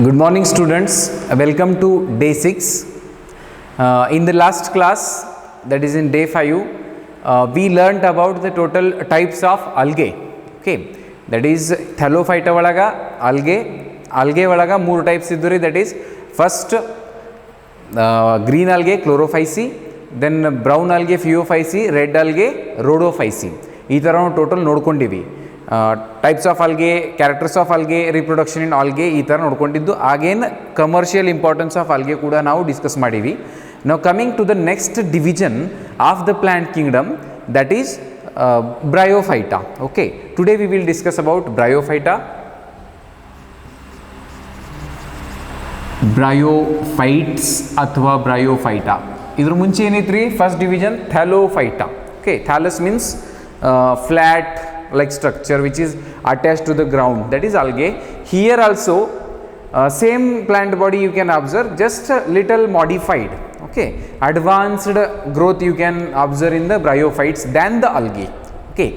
Good morning students, welcome to day 6. In the last class, that is in day 5, we learnt about the total types of algae. Okay, that is Thallophyta valaga algae valaga 3 types iduri, that is first green algae chlorophyceae, then brown algae phaeophyceae, red algae rhodophyceae. ಈ ಥರ ನಾವು total ನೋಡ್ಕೊಂಡಿವಿ. Types of algae, characters of algae, reproduction in algae ಈ ಥರ ನೋಡ್ಕೊಂಡಿದ್ದು. Again commercial importance of algae ಕೂಡ ನಾವು discuss ಮಾಡೀವಿ. ನಾವು coming to the next division of the plant kingdom, that is Bryophyta. Okay, today we will discuss about Bryophyta. Bryophytes ಅಥವಾ Bryophyta. ಇದ್ರ ಮುಂಚೆ ಏನೈತ್ರಿ? First division Thallophyta. Okay, thallus means flat like structure which is attached to the ground, that is algae. Here also same plant body you can observe, just a little modified. Okay, advanced growth you can observe in the bryophytes than the algae. Okay,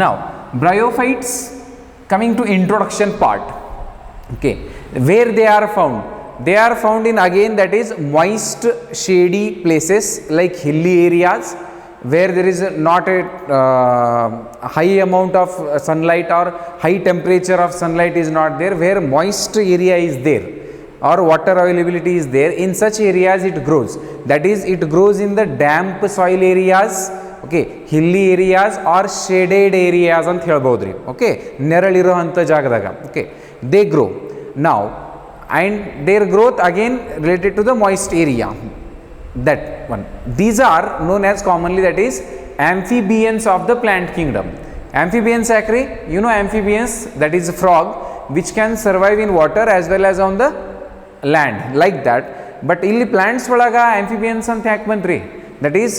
now bryophytes, coming to introduction part. Okay, where they are found? They are found in, again, that is moist shady places like hilly areas where there is not a high amount of sunlight or high temperature of sunlight is not there, where moist area is there or water availability is there. In such areas it grows, that is it grows in the damp soil areas, okay, hilly areas or shaded areas ant helboudri. Okay, neraliro anta jagadaga, okay, they grow. Now, and their growth again related to the moist area, that one. These are known as commonly, that is amphibians of the plant kingdom. Amphibians acre, you know amphibians, that is frog which can survive in water as well as on the land, like that. But illi plants olaga amphibians anta yak bantri? That is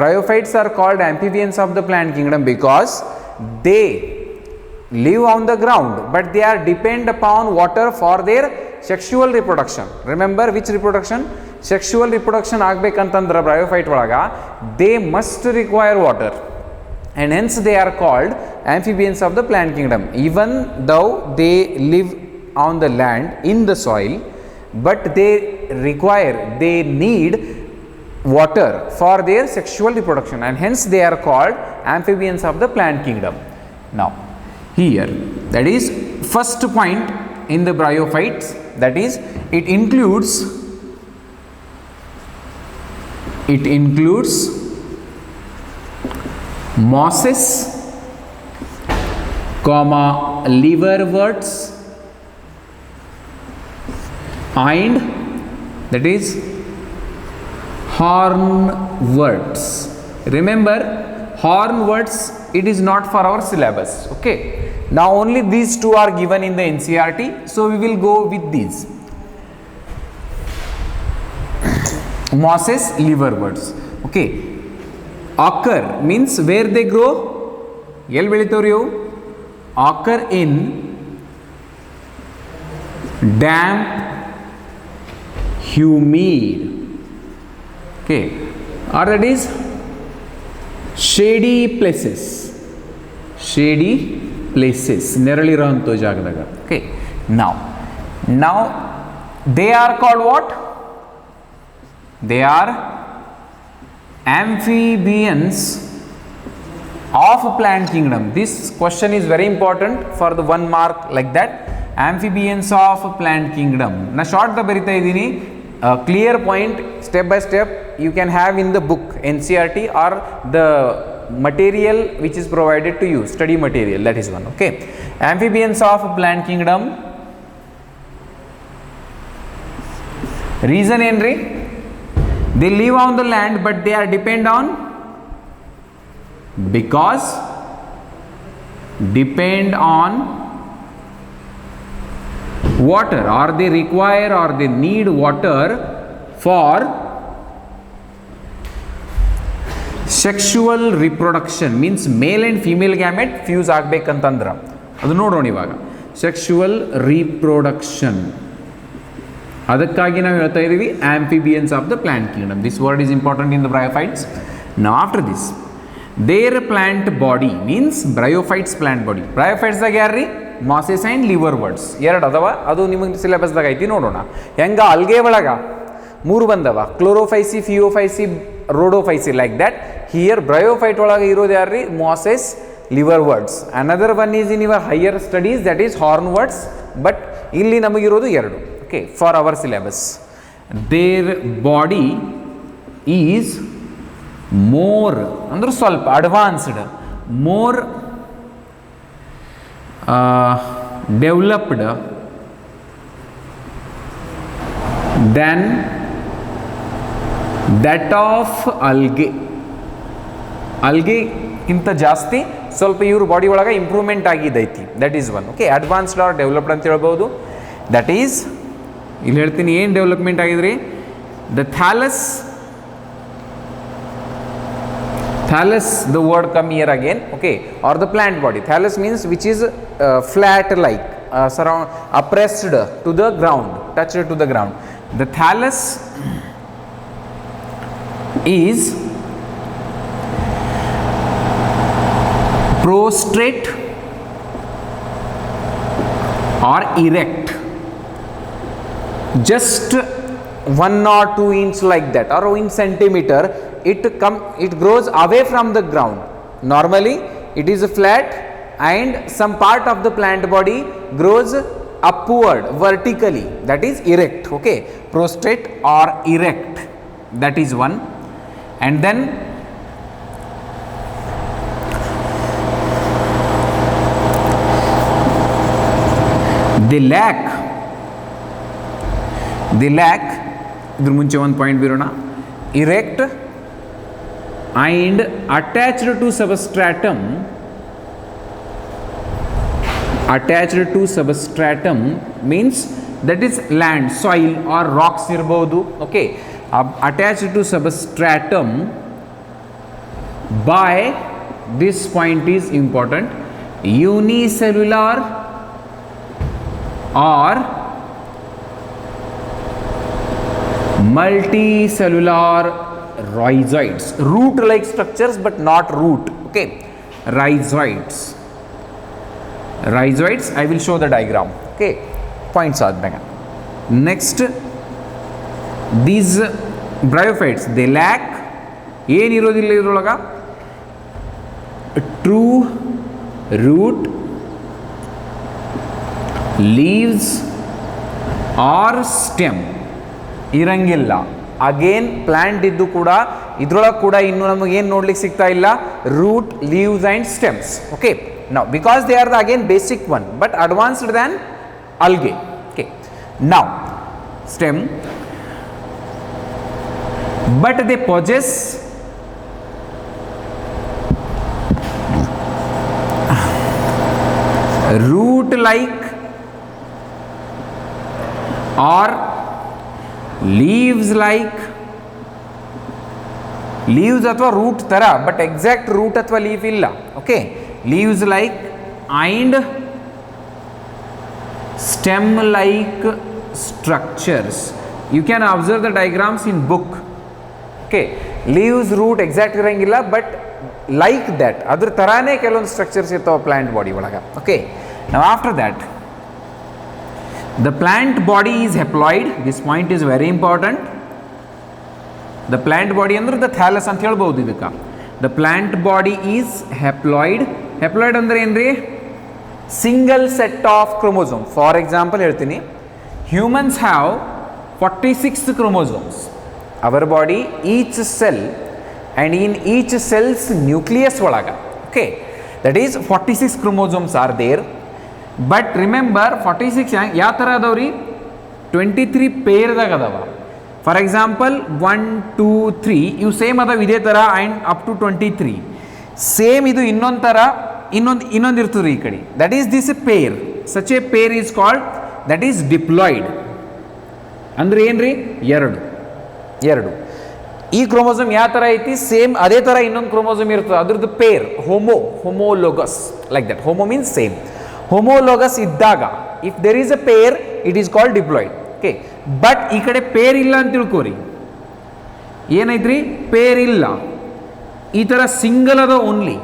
bryophytes are called amphibians of the plant kingdom because they live on the ground but they are depend upon water for their sexual reproduction. Remember which reproduction? Sexual reproduction ಆಗ್ಬೇಕಂತಂದ್ರೆ bryophyte ಒಳಗ they must require water, and hence they are called amphibians of the plant kingdom. Even though they live on the land in the soil, but they need water for their sexual reproduction, and hence they are called amphibians of the plant kingdom. Now here, that is first point in the bryophytes, that is it includes mosses, liverworts, and that is hornworts. Remember, hornworts, it is not for our syllabus. Okay, now only these two are given in the NCERT, so we will go with these. Mosses, liverworts. Okay, occur means where they grow. ಎಲ್ಲಿ ಬೆಳಿತಾವ್ರಿ ಅವು? occur in damp, humid, okay, or that is shady places, ನೆರಳಿರೋಂಥ ಜಾಗದಾಗ. Okay, now they are called what? They are amphibians of plant kingdom. This question is very important for the 1 mark, like that. Amphibians of plant kingdom. Na short da barita idini, clear point step by step you can have in the book NCERT or the material which is provided to you, study material, that is one. Okay, amphibians of plant kingdom. Reason enri? They live on the land but they are depend on water, or they require or they need water for sexual reproduction. Means male and female gamete fuse ಆಗ್ಬೇಕಂತಂದ್ರ ಅದು ನೋಡೋಣ ಇವಾಗ. sexual reproduction, ಅದಕ್ಕಾಗಿ ನಾವು ಹೇಳ್ತಾ ಇದ್ದೀವಿ amphibians of the plant kingdom. This word is important in the bryophytes. Now after this, their plant body means bryophytes plant body. Bryophytes ದಾಗ ಯಾರ್ರಿ? Masses and liver words ಎರಡು ಅದಾವ, ಅದು ನಿಮಗೆ ಸಿಲೆಬಸ್ದಾಗ ಐತಿ ನೋಡೋಣ. ಹೆಂಗ ಅಲ್ಗೆ ಒಳಗೆ 3 ಬಂದವ, Chlorophyceae, Phaeophyceae, Rhodophyceae, like that. Here bryophyte ಒಳಗೆ ಇರೋದು ಯಾರು ರೀ? Mosses, liverworts. Another one is in your higher studies, that is hornworts. But ಇಲ್ಲಿ ನಮಗಿರೋದು 2. Okay, for our syllabus. Their body is more ಅಂದ್ರೆ ಸ್ವಲ್ಪ advanced, more developed then that of algae. ಅಲ್ಗೆಗಿಂತ ಜಾಸ್ತಿ ಸ್ವಲ್ಪ ಇವ್ರ ಬಾಡಿ ಒಳಗೆ ಇಂಪ್ರೂವ್ಮೆಂಟ್ ಆಗಿದ್ದೈತಿ. That is one. Okay, advanced or developed ಅಂತ ಹೇಳ್ಬೋದು. ದಟ್ ಈಸ್, ಇಲ್ಲಿ ಹೇಳ್ತೀನಿ ಏನು ಡೆವಲಪ್ಮೆಂಟ್ ಆಗಿದ್ರಿ. The thallus, the word come here again, okay, or the plant body. Thallus means which is flat like, oppressed to the ground, touched to the ground. The thallus is prostrate or erect, just 1 or 2 inch like that, or in centimeter. It grows away from the ground. Normally it is flat and some part of the plant body grows upward vertically, that is erect. Okay, prostrate or erect, that is one. And then they lack ಇದ್ರ ಮುಂಚೆ ಒಂದು point ಬೀರೋಣ. erect and attached to substratum means that is land, soil or rocks irbodu. Okay, attached to substratum by, this point is important, unicellular or multicellular rhizoids, root like structures but not root. Okay, rhizoids, I will show the diagram. Okay, points ಆದ್ಮೇಲೆ next, these bryophytes, they lack ಏನಿರೋದಿಲ್ಲ ಇದ್ರೊಳಗ, true root, leaves or stem ಇರಂಗಿಲ್ಲ. Again plant ಇದ್ದು ಕೂಡ ಇದ್ರೊಳಗೆ ಕೂಡ ಇನ್ನು ನಮಗೆ ಏನು ನೋಡ್ಲಿಕ್ಕೆ ಸಿಗ್ತಾ ಇಲ್ಲ, root, leaves and stems. Okay, now because they are the again basic one but advanced than algae. Okay, now stem, but they possess root like or leaves like, leaves ಅಥವಾ root ತರ but exact root ಅಥವಾ leaf ಇಲ್ಲ. Okay, leaves like and stem like structures. You can observe the diagrams in book. Okay, leaves, root exact ಇರಂಗಿಲ್ಲ but like that ಅದ್ರ ತರಾನೇ ಕೆಲವೊಂದು structures ಇರ್ತಾವೆ plant body ಒಳಗೆ. Okay, now after that the plant body is haploid. This point is very important. The plant body ಅಂದ್ರೆ the thallus ಅಂತ ಹೇಳ್ಬೋದು ಇದಕ್ಕೆ. The plant body is haploid. Haploid ಅಂದ್ರೆ ಏನ್ರಿ? Single set of chromosome. For example ಹೇಳ್ತೀನಿ, humans have 46 chromosomes. Our body, each cell and in each cell's nucleus ಒಳಗೆ, okay, that is 46 chromosomes are there. But remember 46 ಯಾವ ಥರ ಅದಾವ್ರಿ? 23 ಪೇರ್ದಾಗ ಅದಾವ. For example 1 2 3 ಇವು same ಅದಾವ ಇದೇ ಥರ ಆ್ಯಂಡ್ ಅಪ್ ಟು 23. ಸೇಮ್ ಇದು ಇನ್ನೊಂದು ಥರ ಇನ್ನೊಂದು ಇರ್ತದೆ ಈ ಕಡೆ. That is this pair. Such a pair is called, that is diploid. ಅಂದ್ರೆ ಏನ್ರಿ? ಎರಡು. ಈ ಕ್ರೋಮೋಸೋಮ್ ಯಾವ ಥರ ಐತಿ, ಸೇಮ್ ಅದೇ ಥರ ಇನ್ನೊಂದು ಕ್ರೋಮೋಸೋಮ್ ಇರ್ತದೆ, ಅದ್ರದ್ದು pair homologous, like that. Homo means same. Homologous ಇದ್ದಾಗ if there is a pair it is called diploid. Okay, but ಈ ಕಡೆ ಪೇರ್ ಇಲ್ಲ ಅಂತ ತಿಳ್ಕೋರಿ. ಏನೈತ್ರಿ? ಪೇರ್ ಇಲ್ಲ, ಈ ಥರ ಸಿಂಗಲ್ ಅದ ಓನ್ಲಿ.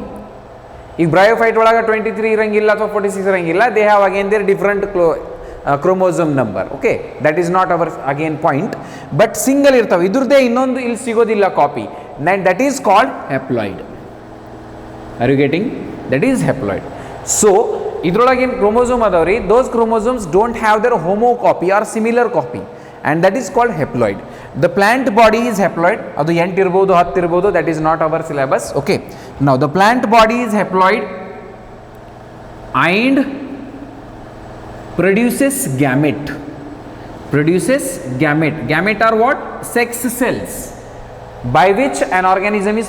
ಈಗ ಬ್ರಯೋಫೈಟ್ ಒಳಗೆ 23 ಇರಂಗಿಲ್ಲ ಅಥವಾ 46 ಇರಂಗಿಲ್ಲ. They have again their different chromosome number. Okay, that is not our again point. But single ಇರ್ತಾವೆ, ಇದ್ರದ್ದೇ ಇನ್ನೊಂದು ಇಲ್ಲಿ ಸಿಗೋದಿಲ್ಲ copy, that is called haploid. Are you getting? That is haploid. So ಇದ್ರೊಳಗೆ ಏನು ಕ್ರೋಮೋಸೋಮ್ ಅದಾವ್ರಿ, those chromosomes don't have their homo copy or similar copy, and that is called haploid. The plant body is haploid. ಅದು 8 ಇರ್ಬೋದು 10 ಇರ್ಬೋದು, that is not our syllabus. Okay, now the plant body is haploid and produces gamete. Gamete are what? Sex cells by which an organism is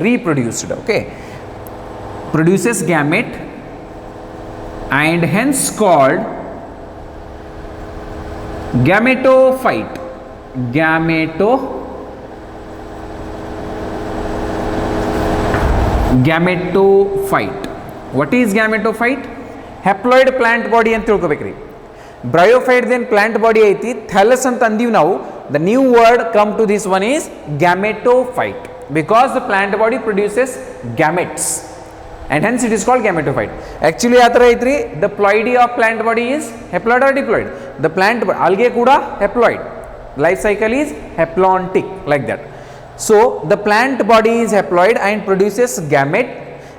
reproduced. Okay, produces gamete and hence called gametophyte. What is gametophyte? Haploid plant body ಅಂತ ತಿಳ್ಕೊಬೇಕ್ರಿ. Bryophyte then plant body ಐತಿ, thallus ಅಂತ ಅಂದೀವಿ ನಾವು. The new word come to this one is gametophyte because the plant body produces gametes and hence it is called gametophyte. Actually ಆ ಥರ ಐತ್ರಿ, the ploidy of plant body is haploid or diploid. The plant algae ಕೂಡ haploid, life cycle is haplontic, like that. So the plant body is haploid and produces gamete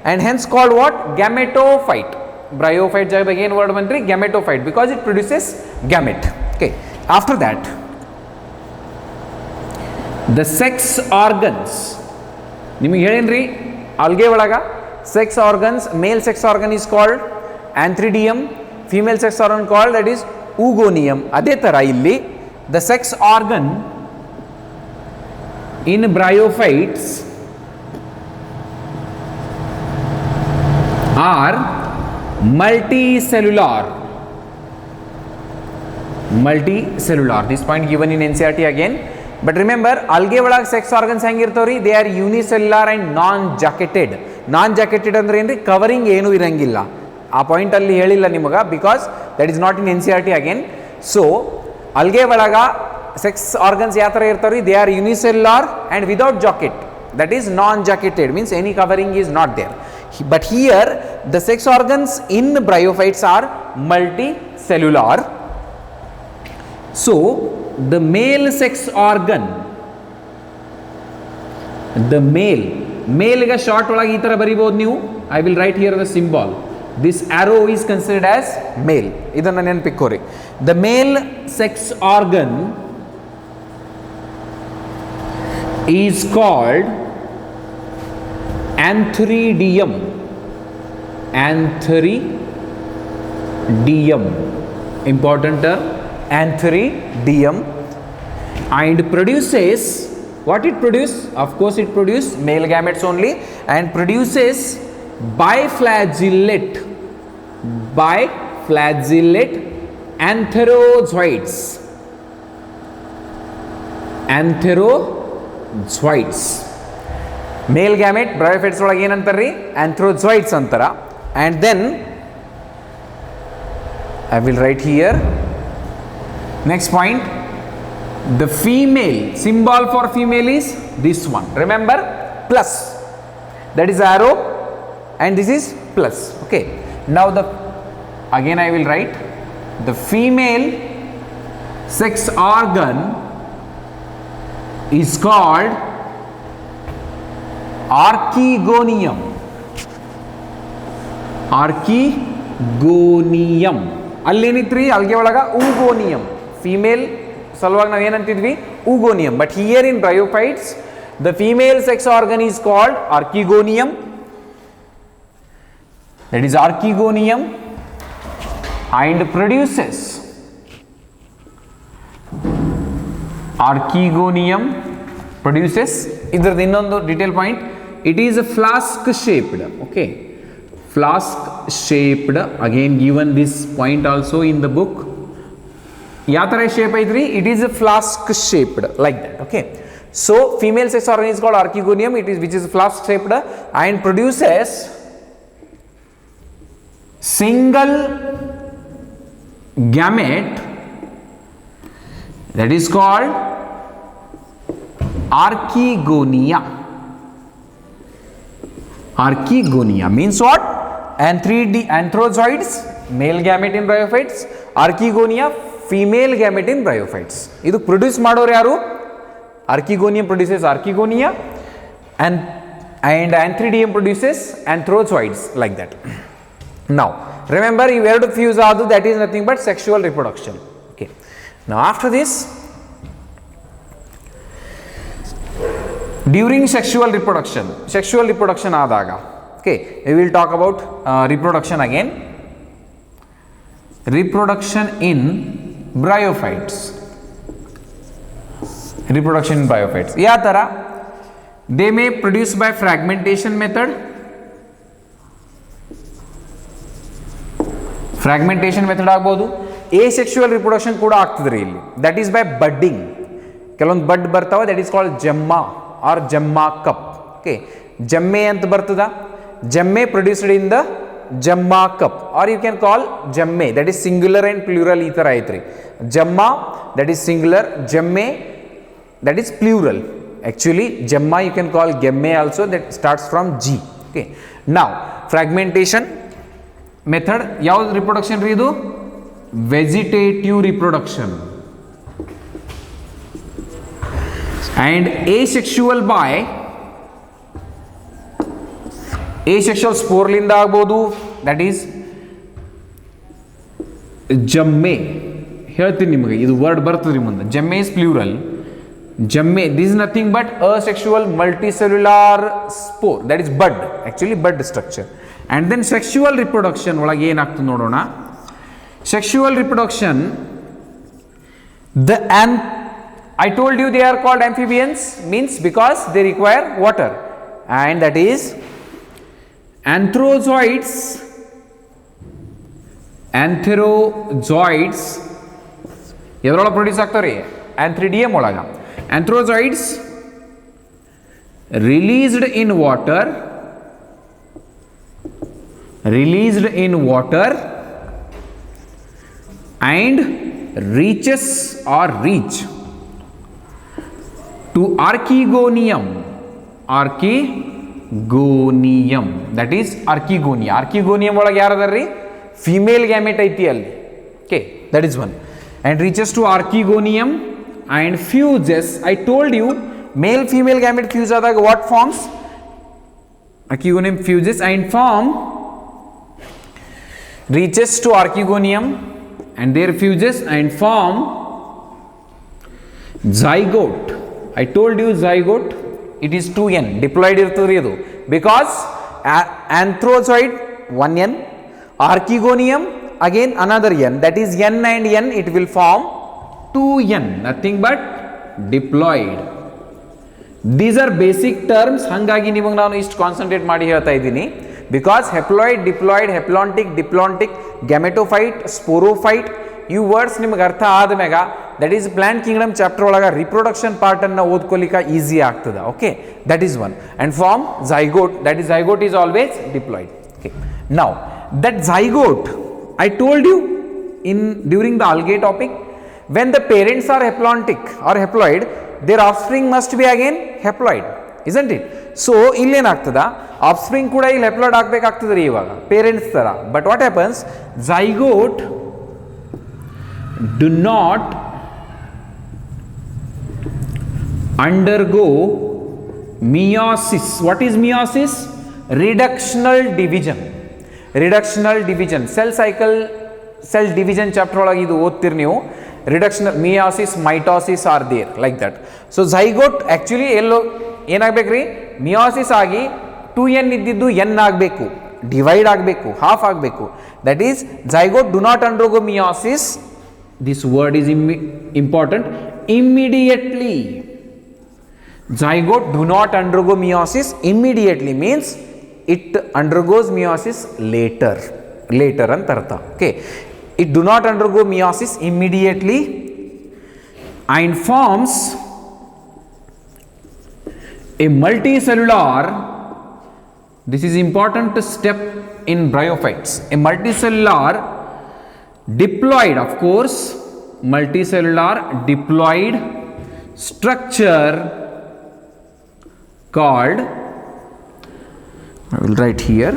and hence called what? Gametophyte. Bryophyte ಜಾಗದಾಗ ಏನು word ಬಂತ್ರಿ? gametophyte, because it produces gamete. Okay, after that the sex organs. ನಿಮಗೆ ಹೇಳೇನ್ರಿ algae ಒಳಗ sex organs, male sex organ is called antheridium, female sex organ called that is oogonium. ಅದೇ ಥರ ಇಲ್ಲಿ the sex organ in bryophytes are multicellular. This point given in NCERT again. But remember, algae ಒಳಗೆ sex organs ಹೆಂಗಿರ್ತಾವ್ರಿ? They are unicellular and non-jacketed. ಅಂದ್ರೆ ಏನ್ರಿ? Covering ಏನೂ ಇರಂಗಿಲ್ಲ. ಆ point ಅಲ್ಲಿ ಹೇಳಿಲ್ಲ ನಿಮಗೆ, because that is not in NCERT again. So algae ಒಳಗ ಸೆಕ್ಸ್ ಆರ್ಗನ್ಸ್ ಯಾವ ಥರ ಇರ್ತಾವ್ರಿ? They are unicellular and without jacket, that is non-jacketed, means any covering is not there. But here the sex organs in bryophytes are multicellular. So the male sex organ, the male ಗೆ short ಒಳಗೆ ಈ ಥರ ಬರಿಬೋದು ನೀವು. I will write here the symbol. This arrow is considered as male. ಇದನ್ನು ನೆನಪಿಕ್ಕೋರಿ. The male sex organ is called antheridium. Important term, antheridium, and produces what it produces? Of course it produces male gametes only, and produces biflagellate antherozoids. Male gamete bryophytes ಒಳಗೆ ಏನಂತಾರ್ರಿ? antherozoids ಅಂತಾರ. And then I will write here next point, the female symbol for female is this one. Remember, plus, that is arrow and this is plus. Okay, now again I will write the female sex organ is called archegonium. ಅಲ್ಲೇನಿತ್ರಿ algae ಒಳಗ oogonium, female ಸಲುವಾಗಿ ನಾವು ಏನಂತಿದ್ವಿ? oogonium. But here in bryophytes the female sex organ is called archegonium. That is archegonium, and produces ಇದ್ರದ್ದು ಇನ್ನೊಂದು detail point, it is a flask shaped. Okay, flask shaped, again given this point also in the book. ಯಾವ ಥರ shape ಐತ್ರಿ? it is a flask shaped, like that. Okay, so female sex organ is called archegonium, which is flask shaped and produces single gamete, that is called archegonia. Archegonia means what? Anthrozoids, male gamete in bryophytes. Archegonia, female gamete in bryophytes. Idu produce madoru yaru? Archegonium produces archegonia, and Anthridium produces anthrozoids, like that. Now remember, you have to fuse adu, that is nothing but sexual reproduction. Okay. Now after this, during sexual reproduction adaga, okay, we will talk about reproduction again. Reproduction in bryophytes. Ya tara, they may produce by fragmentation method. Fragmentation method ಆಗಬಹುದು. Asexual reproduction ಕೂಡ ಆಗ್ತದ್ರಿ ಇಲ್ಲಿ. That is by budding. ಕೆಲವೊಂದು ಬಡ್ ಬರ್ತಾವ, that is called gemma or gemma cup. Okay, gemme ಅಂತ ಬರ್ತದ. Gemme produced in the gemma cup, or you can call gemme, that is singular and plural ಈ ತರ ಐತ್ರಿ. Gemma, that is singular, gemme, that is plural. Actually gemma you can call gemme also, that starts from G. Okay, now fragmentation method, ಯಾವ್ದು reproduction ರೀ ಇದು? Vegetative reproduction. And asexual spore ಲಿಂದ ಆಗ್ಬೋದು, that is gemme. ಹೇಳ್ತೀನಿ ನಿಮಗೆ, ಇದು word ಬರ್ತದ್ರಿ ಮುಂದೆ. Gemme is plural. Gemme, this is nothing but asexual multicellular spore, that is bud, actually bud structure. And then sexual reproduction ಒಳಗೆ ಏನಾಗ್ತದೆ ನೋಡೋಣ. Sexual reproduction, I told you they are called amphibians, means because they require water, and that is anthrozoids ಎದ್ರೊಳಗೆ produce ಆಗ್ತಾರೆ? Anthridium ಒಳಗ. Anthrozoids released in water and reach to archegonium, that is archegonia. Archegonium ಒಳಗೆ ಯಾರದಾರ್ರಿ? Female gamete ಐತಿ ಅಲ್ಲಿ. Okay, that is one. And reaches to archegonium and fuses. I told you, male female gamete fuse ಆದಾಗ what forms? Archegonium fuses and form, reaches to archegonium and there fuses and form zygote. I told you zygote, it is 2n, diploid irtadri adu, because anthrozoid 1n, archegonium again another n, that is n and n, it will form 2n, nothing but diploid. These are basic terms, hangagi niಮಗೆ ನಾನು ಇಷ್ಟು concentrate ಮಾಡಿ ಹೇಳ್ತಾ ಇದ್ದೀನಿ, because haploid, diploid, haplontic, diplontic, gametophyte, sporophyte, ಈ words ನಿಮಗೆ ಅರ್ಥ ಆದಮೇಗ, that is plant kingdom chapter ಒಳಗ reproduction part ಅನ್ನು ಓದ್ಕೊಳ್ಳಿಕ್ಕೆ ಈಸಿ ಆಗ್ತದೆ. Okay, that is one. And form zygote, that is zygote is always diploid. Okay, now that zygote I told you during the algae topic, when the parents are haplontic or haploid, their offspring must be again haploid, isn't it? So ಇಲ್ಲೇನಾಗ್ತದ, ಆಫ್ಸ್ಪ್ರಿಂಗ್ ಕೂಡ ಇಲ್ಲಿ haploid ಆಗಬೇಕಾಗ್ತದೆ ರೀ ಇವಾಗ, parents ತರ. But what happens, zygote do not undergo meiosis. What is meiosis? Reductional division. Cell division chapter ಒಳಗೆ ಇದು ಓದ್ತಿರ್ ನೀವು. Reductional, meiosis, mitosis are there, like that. So zygote actually ಎಲ್ಲೋ ಏನಾಗಬೇಕ್ರಿ, ಮಿಯೋಸಿಸ್ ಆಗಿ 2n ಇದ್ದಿದ್ದು n ಆಗಬೇಕು, ಡಿವೈಡ್ ಆಗಬೇಕು, ಹಾಫ್ ಆಗಬೇಕು. That is zygote do not undergo meiosis. This word is important. Immediately. Zygote do not undergo meiosis immediately means it undergoes meiosis later ಅಂತ ಅರ್ಥ. Okay, it do not undergo meiosis immediately and forms a multicellular, this is important step in bryophytes, a multicellular diploid, of course, multicellular diploid structure called I will write here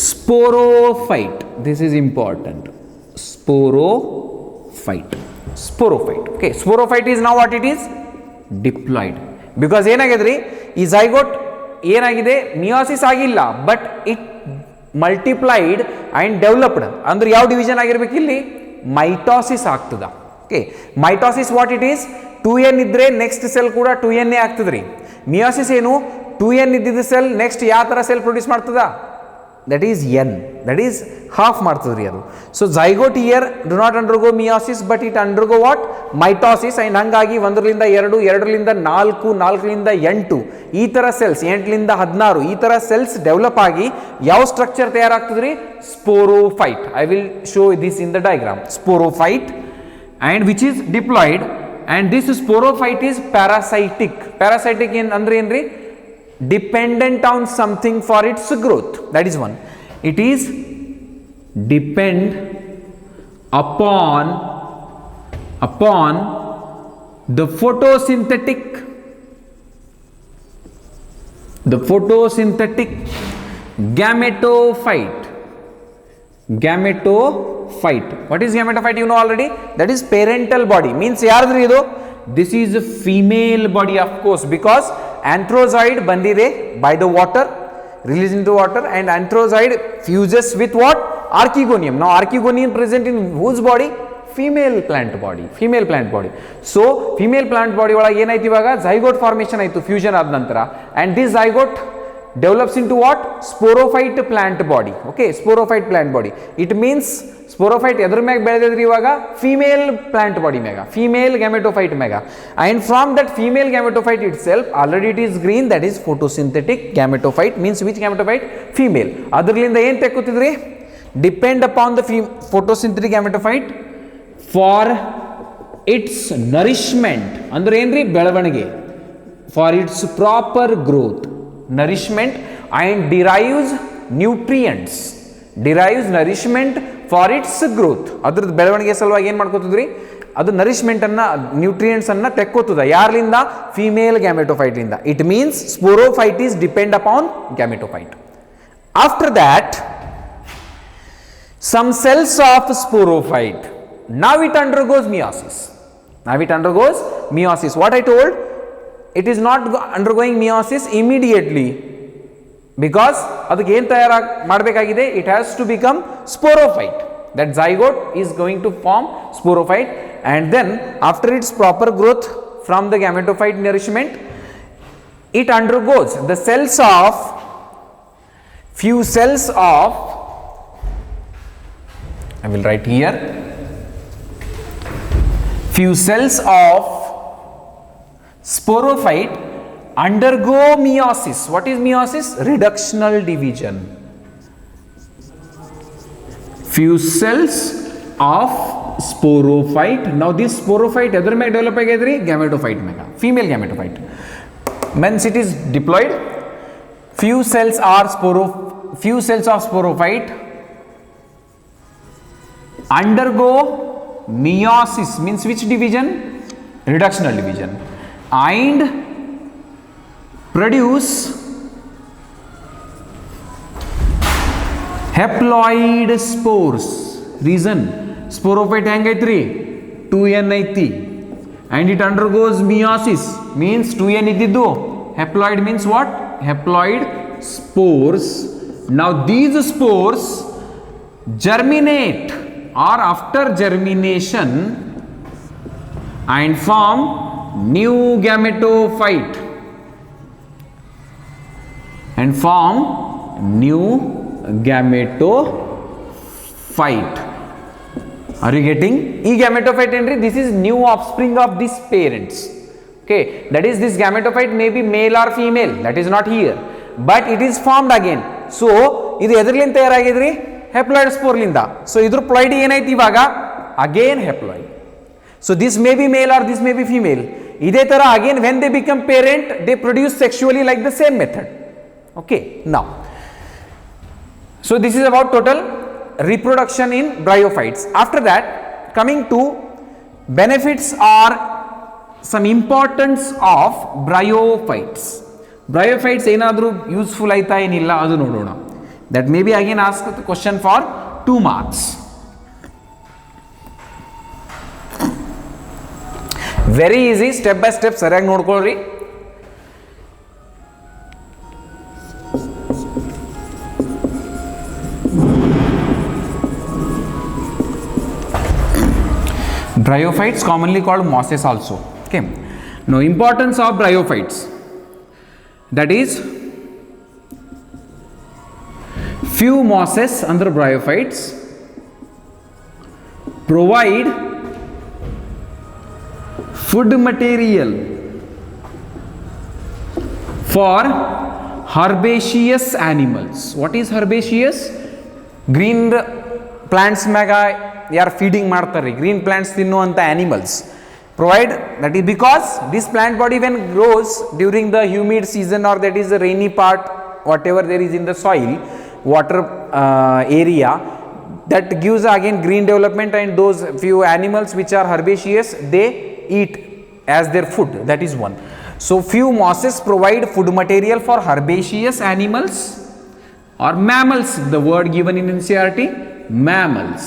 sporophyte. This is important. Sporophyte. Sporophyte. Okay. Sporophyte is now what it is? Diploid. Because ಏನಾಗಿದ್ರಿ ಈ zygote ಏನಾಗಿದೆ meiosis ಆಗಿಲ್ಲ but it multiplied and developed ಅಂದ್ರೆ ಯಾವ division ಆಗಿರ್ಬೇಕು ಇಲ್ಲಿ mitosis ಆಗ್ತದ. Okay mitosis what it is 2n ಇದ್ರೆ next cell ಕೂಡ 2n ಆಗ್ತದ್ರಿ. ಮಿಯೋಸಿಸ್ ಏನು 2n ಇದ್ದಿದ್ದ ಸೆಲ್ ನೆಕ್ಸ್ಟ್ ಯಾವ ಥರ ಸೆಲ್ ಪ್ರೊಡ್ಯೂಸ್ ಮಾಡ್ತದ that is n that is half ಮಾಡ್ತದ್ರಿ ಅದು. So zygote here do not undergo meiosis but it undergo what mitosis and ಹಂಗಾಗಿ 1ರಿಂದ 2 2ರಿಂದ 4 4ರಿಂದ 8 ಈ ಥರ ಸೆಲ್ಸ್ 8ರಿಂದ 16 ಈ ಥರ ಸೆಲ್ಸ್ ಡೆವಲಪ್ ಆಗಿ ಯಾವ ಸ್ಟ್ರಕ್ಚರ್ ತಯಾರಾಗ್ತದ್ರಿ sporophyte. I will show this in the diagram. Sporophyte and which is diploid and this sporophyte is parasitic. Parasitic ಏನು ಅಂದ್ರೆ ಏನ್ರಿ dependent on something for its growth. That is one. It is depend upon the photosynthetic gametophyte. What is gametophyte? You know already. That is parental body. Means ಯಾರ್ದ್ರಿ ಇದು? This is a female body of course because anthrozoid bandide by the water released into water and anthrozoid fuses with what archegonium. Now archegonium present in whose body? Female plant body. So female plant body ಒಳಗೆ ಏನಾಯ್ತು ಇವಾಗ zygote formation ಆಯ್ತು fusion ಆದ ನಂತರ and this zygote develops into what sporophyte plant body. Okay, sporophyte plant body. It means sporophyte ಎದ್ರ ಮ್ಯಾಗ ಬೆಳೆದ್ರಿ ಇವಾಗ female plant body ಮ್ಯಾಗ ಫೀಮೇಲ್ ಗ್ಯಾಮೆಟೋಫೈಟ್ ಮ್ಯಾಗ and from that female gametophyte itself already it is green that is photosynthetic gametophyte means which gametophyte female. ಅದರಿಂದ ಏನು ತೆಕ್ಕೋತಿದ್ರಿ depend upon the photosynthetic gametophyte for its nourishment ಅಂದ್ರೆ ಏನ್ರಿ ಬೆಳವಣಿಗೆ for its proper growth nourishment and derives nourishment for its growth. ಅದ್ರದ್ದು ಬೆಳವಣಿಗೆ ಸಲುವಾಗಿ ಏನು ಮಾಡ್ಕೋತಿದ್ರಿ ಅದು ನರಿಶ್ಮೆಂಟ್ ಅನ್ನ ನ್ಯೂಟ್ರಿಯೆಂಟ್ಸ್ ಅನ್ನ ತೆಕ್ಕೋತದ ಯಾರ್ಲಿಂದ ಫೀಮೇಲ್ ಗ್ಯಾಮೆಟೋಫೈಟ್ ಇಂದ. It means sporophyte is depend upon gametophyte. After that some cells of sporophyte now it undergoes meiosis. What I told, it is not undergoing meiosis immediately because ಅದಕ್ಕೆ ಏನು ತಯಾರಾಗಿ ಮಾಡಬೇಕಾಗಿದೆ it has to become sporophyte. That zygote is going to form sporophyte and then after its proper growth from the gametophyte nourishment it undergoes the few cells of I will write here few cells of sporophyte undergo meiosis. What is meiosis? Reductional division. Few cells of sporophyte. Now this sporophyte edar meg develop agidri gametophyte mega female gametophyte. Once it is diploid, few cells of sporophyte undergo meiosis means which division? Reductional division and produce haploid spores. Reason sporophyte hangайтರಿ 2n ಐತಿ and it undergoes meiosis means 2n ಇದ್ದಿದ್ದು haploid means what? Haploid spores. Now these spores germinate or after germination and form new gametophyte Are you getting? E gametophyte entry, this is new offspring of these parents. Okay, that is this gametophyte may be male or female, that is not here, but it is formed again. So ಇದು ಎದರ್ಲಿಂದ ತಯಾರಾಗಿದ್ರಿ haploid spore ಲಿಂದ. So ಇದ್ರ ploidy ಏನಾಯ್ತು ಇವಾಗ again haploid. So this may be male or this may be female. ಇದೇ ತರ again when they become parent they produce sexually like the same method. Okay, now so this is about total reproduction in bryophytes. After that, coming to benefits or some importance of bryophytes. Bryophytes ಏನಾದರೂ useful ಆಯ್ತಾ ಏನಿಲ್ಲ ಅದು ನೋಡೋಣ. That may be again ask question for 2 marks. Very easy, step by step ಸರಿಯಾಗಿ ನೋಡ್ಕೊಳ್ರಿ. Bryophytes commonly called mosses also. Okay. Now importance of bryophytes, that is few mosses under bryophytes provide food material for herbaceous animals. What is herbaceous? Green plants mega ಯಾರು feeding ಮಾಡ್ತಾರೆ green plants ತಿನ್ನುವಂಥ animals provide. That is because this plant body when grows during the humid season or that is the rainy part whatever there is in the soil water area, that gives again green development, and those few animals which are herbaceous they eat as their food. That is one. So few mosses provide food material for herbaceous animals or mammals, the word given in NCERT, mammals,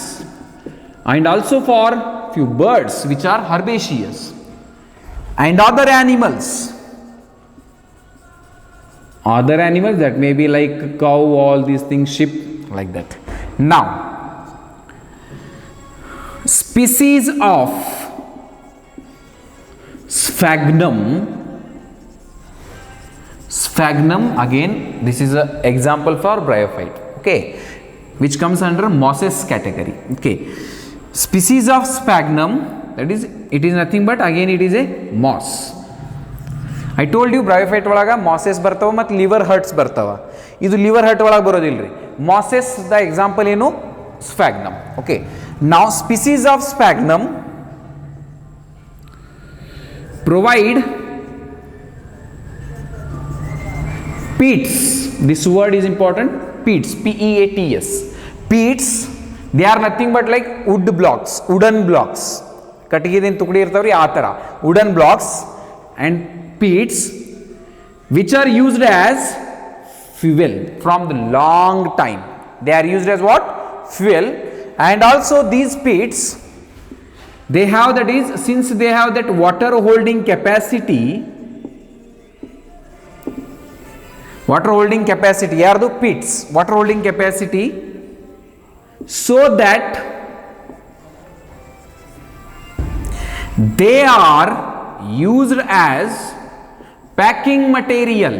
and also for few birds which are herbaceous and other animals that may be like cow, all these things, sheep, like that. Now species of sphagnum again this is a example for bryophyte, okay, which comes under mosses category. Okay, species of sphagnum, that is it is nothing but again it is a moss. I told you bryophyte ಒಳಗೆ mosses ಬರ್ತಾವ ಮತ್ತು liver hertz ಬರ್ತಾವ. ಇದು liver hurt ಒಳಗೆ ಬರೋದಿಲ್ರಿ. mosses the example ಏನು? sphagnum. Okay, now species of sphagnum provide peats. This word is important. Peats, P-E-A-T-S. Peats, they are nothing but like wood blocks, wooden blocks. ಕಟ್ಟಿಗೆದಿಂದ ತುಕಡಿ ಇರ್ತಾವ್ರಿ ಆ ಥರ wooden blocks and peats which are used as fuel from the long time. They are used as what? Fuel. And also these peats, they have, that is, since they have that water holding capacity, ಯಾರ್ದು? peats, water holding capacity, so that they are used as packing material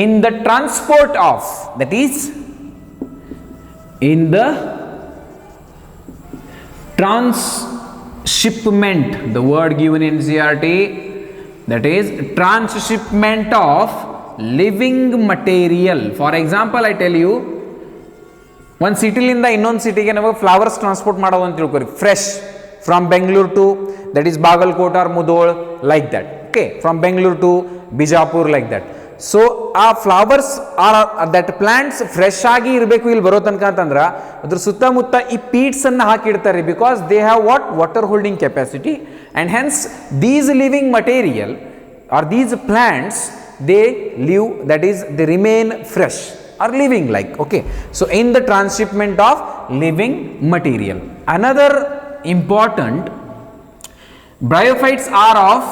in the transport of, that is in the transshipment, the word given in NCERT, that is transshipment of living material. For example, I tell you, ಒಂದು ಸಿಟಿಲಿಂದ ಇನ್ನೊಂದು ಸಿಟಿಗೆ ನಮಗೆ flowers transport ಮಾಡೋದು ಅಂತ ತಿಳ್ಕೊರಿ, fresh from Bengaluru to that is Bagalkot or Mudhol, like that. Okay, from Bengaluru to Bijapur, like that. So ಆ flowers are that plants fresh ಆಗಿ ಇರಬೇಕು ಇಲ್ಲಿ ಬರೋ ತನಕ ಅಂತಂದ್ರೆ ಅದ್ರ ಸುತ್ತಮುತ್ತ ಈ ಪೀಟ್ಸ್ ಅನ್ನು ಹಾಕಿಡ್ತಾರೆ. Because they have what? Water holding capacity, and hence these living material or these plants they live, that is they remain fresh or living, like. Okay, so in the transshipment of living material. Another important, bryophytes are of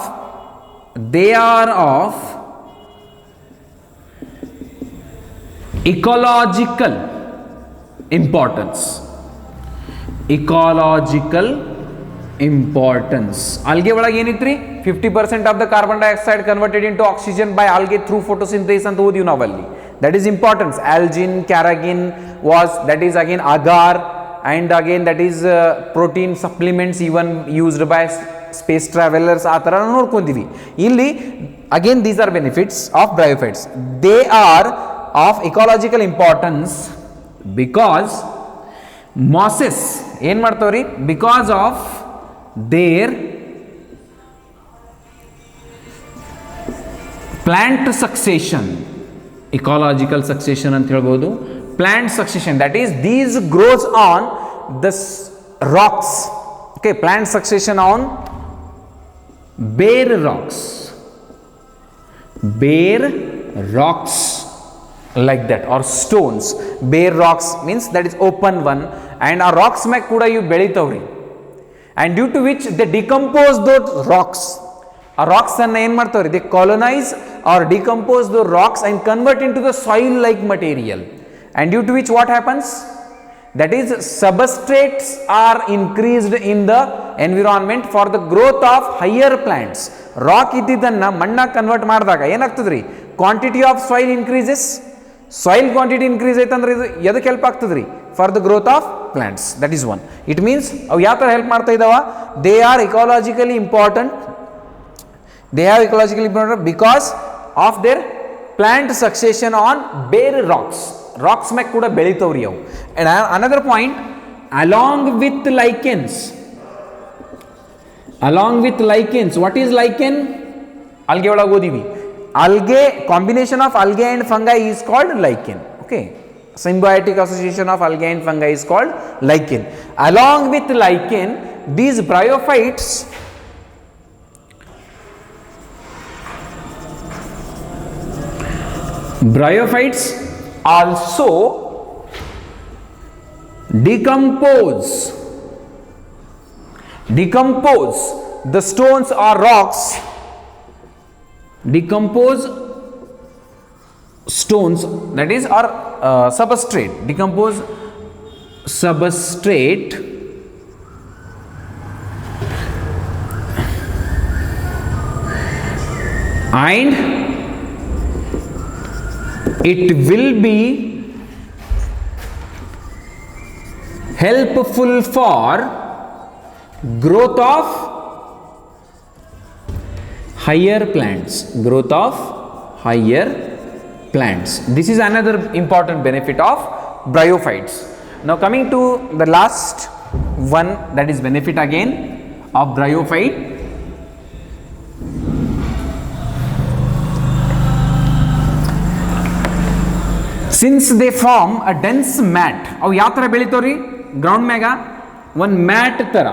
ecological importance. Algae ಒಳಗೆ ಏನಿತ್ರಿ? 50% of the carbon dioxide converted into oxygen by algae through photosynthesis ಅಂತ ಓದಿವಿ ನಾವಲ್ಲಿ. That is importance. Algin, carrageen was, that is again agar, and again that is protein supplements even used by space travelers. ಆ ಥರ ನೋಡ್ಕೊಂತೀವಿ ಇಲ್ಲಿ. Again these are benefits of bryophytes. They are of ecological importance because mosses ಏನು ಮಾಡ್ತಾವ್ರಿ? Because of their plant succession, ecological succession ಅಂತ ಹೇಳ್ಬೋದು. Plant succession, that is these grows on the rocks. Okay, plant succession on bare rocks like that, or stones. Bare rocks means that is open one, and our rocks ಮ್ಯಾಗ ಕೂಡ ಇವು ಬೆಳಿತಾವ್ರಿ, and due to which they decompose those rocks. ಆ rocks ಅನ್ನ ಏನು ಮಾಡ್ತಾವ್ರಿ, they colonize or decompose the rocks and convert into the soil like material, and due to which what happens, that is substrates are increased in the environment for the growth of higher plants. Rock ಇದ್ದಿದ್ದನ್ನ ಮಣ್ಣಾಗಿ convert ಮಾಡಿದಾಗ ಏನಾಗ್ತದ್ರಿ, quantity of soil increases. Soil quantity increase ಐತಂದ್ರೆ ಇದು ಎದಕ್ಕೆ help ಆಗ್ತದ್ರಿ, for the growth of plants. That is one. It means ಅವು ಯಾವ ಥರ ಹೆಲ್ಪ್ ಮಾಡ್ತಾ ಇದಾವ, they are ecologically important. They have ecologically important because of their plant succession on bare rocks. Rocks ಮ್ಯಾಗ ಕೂಡ ಬೆಳಿತಾವ್ರಿ ಅವು. And another point, along with lichens. along with lichens, what is lichen? Algae ಒಳಗೆ ಓದಿವಿ. Algae, combination of algae and fungi is called lichen. Okay, symbiotic association of algae and fungi is called lichen. Along with lichen, these bryophytes also decompose the stones or rocks, decompose stones, that is, or substrate, decompose substrate and it will be helpful for growth of higher plants. This is another important benefit of bryophytes. Now coming to the last one, that is benefit again of bryophyte. Since they form a dense mat, ಅವು ಯಾವ ಥರ ಬೆಳಿತಾವ್ರಿ, ground ಮ್ಯಾಗ ಒಂದು mat ಥರ.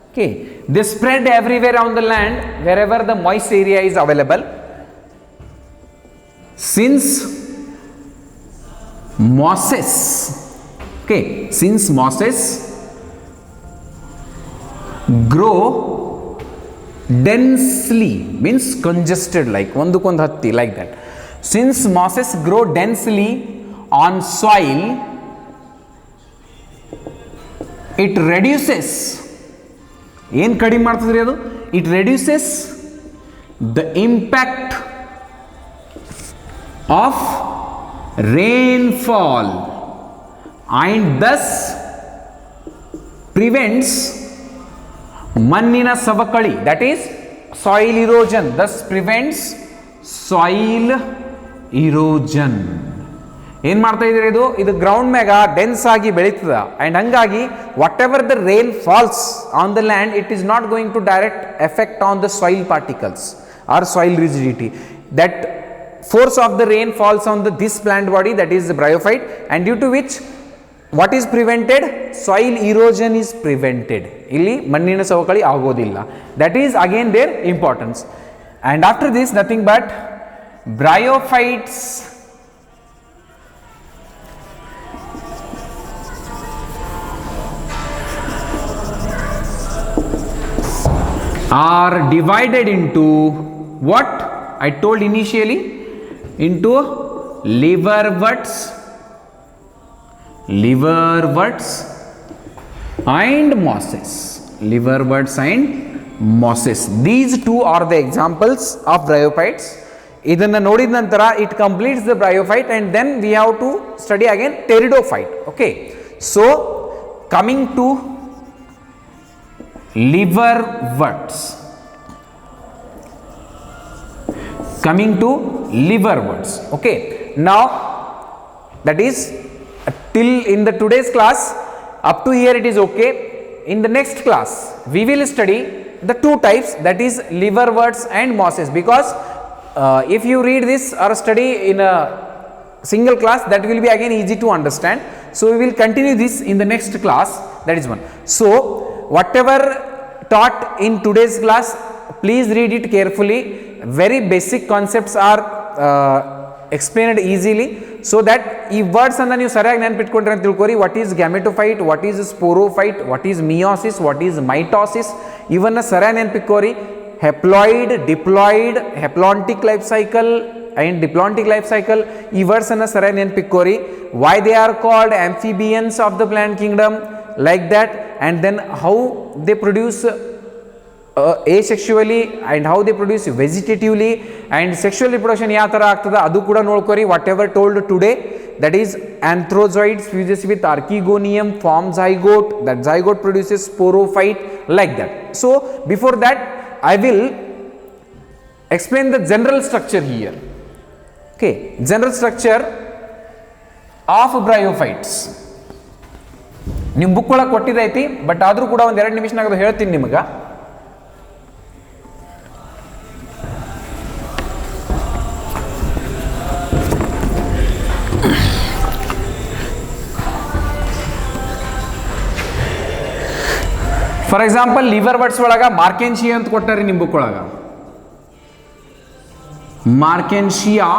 Okay, they spread everywhere on the land wherever the moist area is available. Since mosses grow densely, means congested, like ಒಂದಕ್ಕೊಂದು ಹತ್ತಿ, like that. Since mosses grow densely on soil, it reduces, ಏನು ಕಡಿಮೆ ಮಾಡ್ತದ್ರಿ ಅದು, it reduces the impact of rainfall and thus prevents ಮಣ್ಣಿನ ಸವಕಳಿ, that is soil erosion, thus prevents soil erosion. ಏನು ಮಾಡ್ತಾ ಇದ್ರಿ, ಇದು ಗ್ರೌಂಡ್ ಮ್ಯಾಗ ಡೆನ್ಸ್ ಆಗಿ ಬೆಳೀತದ, ಅಂಡ್ ಹಂಗಾಗಿ whatever the rain falls on the land, it is not going to direct effect on the soil particles or soil rigidity. That force of the rain falls on the this plant body, that is the bryophyte, and due to which what is prevented, soil erosion is prevented. ಇಲ್ಲಿ ಮಣ್ಣಿನ ಸವಕಳಿ ಆಗೋದಿಲ್ಲ. That is again their importance. And after this nothing but bryophytes are divided into what I told initially, into liverworts and mosses. These two are the examples of bryophytes. ಇದನ್ನ ನೋಡಿದ ನಂತರ it completes the bryophyte, and then we have to study again pteridophyte. Okay, so coming to liverworts. Okay, now that is till in the today's class, up to here it is okay. In the next class we will study the two types, that is liverworts and mosses, because if you read this or study in a single class, that will be again easy to understand. So we will continue this in the next class, that is one. So whatever taught in today's class, please read it carefully. Very basic concepts are explained easily, so that ಈ words ಅನ್ನ ನೀವು ಸರಿಯಾಗಿ ನೆನಪಿಟ್ಕೊಂಡ್ರೆ ಅಂತ ತಿಳ್ಕೊರಿ. What is gametophyte, what is sporophyte, what is meiosis, what is mitosis, ಇವನ್ನ ಸರಿಯಾಗಿ ನೆನಪಿಟ್ಕೋರಿ. Haploid, diploid, haplontic life cycle and diplontic life cycle, ಈ ವರ್ಡ್ಸ್ ಅನ್ನ ಸರಿಯಾಗಿ ನೆನಪಿಟ್ಕೋರಿ. why they are called amphibians of the plant kingdom, like that, and then how they produce asexually and how they produce vegetatively, and sexual reproduction ಯಾವ ಥರ ಆಗ್ತದೆ ಅದು ಕೂಡ ನೋಡ್ಕೊರಿ. Whatever told today, that is anthrozoids fuses with archegonium, form zygote, that zygote produces sporophyte, like that. So before that I will explain the general structure here. Okay, general structure of bryophytes ನಿಮ್ಮ book ಒಳಗೆ ಕೊಟ್ಟಿದ್ದೈತಿ, but ಆದರೂ ಕೂಡ ಒಂದು 2 ನಿಮಿಷನಾಗ ಅದು ಹೇಳ್ತೀನಿ ನಿಮಗೆ. For example liver words ಒಳಗೆ Marchantia ಅಂತ ಕೊಟ್ಟಾರಿ ನಿಮ್ಮ ಬುಕ್ ಒಳಗೆ, Marchantia.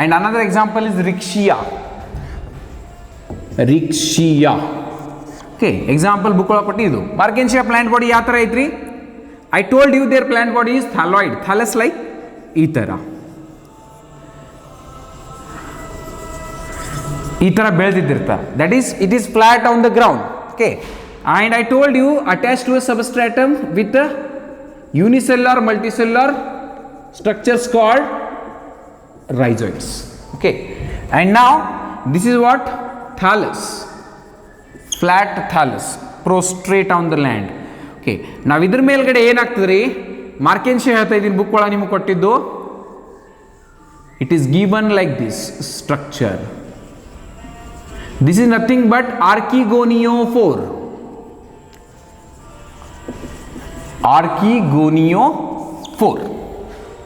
and another example is rixia. Okay, example book ಒಳಗೆ ಕೊಟ್ಟಿದ್ದು. ಮಾರ್ಕೆನ್ಶಿಯಾ ಪ್ಲಾಂಟ್ ಬಾಡಿ ಯಾವ ಥರ ಐತ್ರಿ? I told you their plant body is thalloid, thallus like ಈ ಥರ ಬೆಳೆದಿದ್ದಿರ್ತಾರೆ. that is, it is flat on the ground. Okay, and I told you attached to a substratum with a unicellular multicellular structures called rhizoids. Okay, and now this is what? Thallus, flat thallus, prostrate on the land. Okay, ನಾವು ಇದ್ರ ಮೇಲ್ಗಡೆ ಏನಾಗ್ತದ್ರಿ? Marchantia ಹೇಳ್ತಾ ಇದ್ದೀನಿ book ಒಳಗೆ ನಿಮಗೆ ಕೊಟ್ಟಿದ್ದು. it is given like this structure. this is nothing but archegoniophore. Archegoniophore,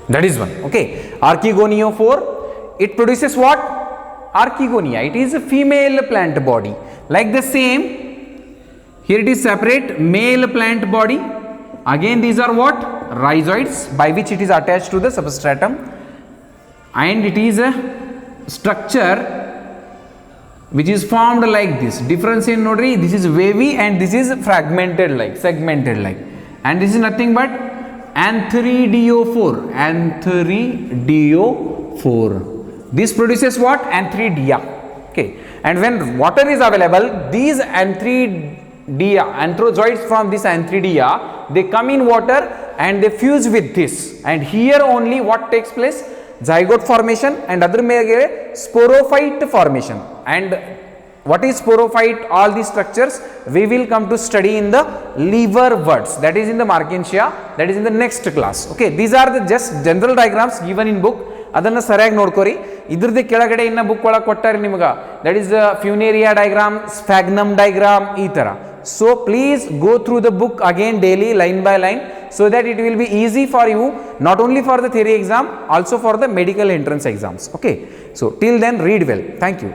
that is one. Okay, archegoniophore, it produces what? Archegonia. It is a female plant body. Like the same, here it is separate male plant body. Again these are what? Rhizoids, by which it is attached to the substratum, and it is a structure which is formed like this. Difference in nodri, this is wavy and this is fragmented like, segmented like, and this is nothing but antheridophore. Antheridophore, this produces what? Antheridia. Okay, and when water is available, these anthrozoids from this antheridia, they come in water and they fuse with this, and here only what takes place? Zygote formation, and other ಮೇಲೆ sporophyte formation. And what is sporophyte? All these structures we will come to study in the liver words, that is in the Markensia, that is in the next class. Okay, these are the just general diagrams given in book. ಅದನ್ನು ಸರಿಯಾಗಿ ನೋಡ್ಕೊರಿ. ಇದ್ರದ್ದು ಕೆಳಗಡೆ ಇನ್ನು book ಒಳಗೆ ಕೊಟ್ಟಾರೆ ನಿಮ್ಗೆ, that is ಫ್ಯೂನೇರಿಯಾ diagram, ಸ್ಫ್ಯಾಗ್ನಮ್ diagram, ಈ ಥರ. So please go through the book again daily, line by line, so that it will be easy for you, not only for the theory exam, also for the medical entrance exams. Okay, so till then read well. Thank you.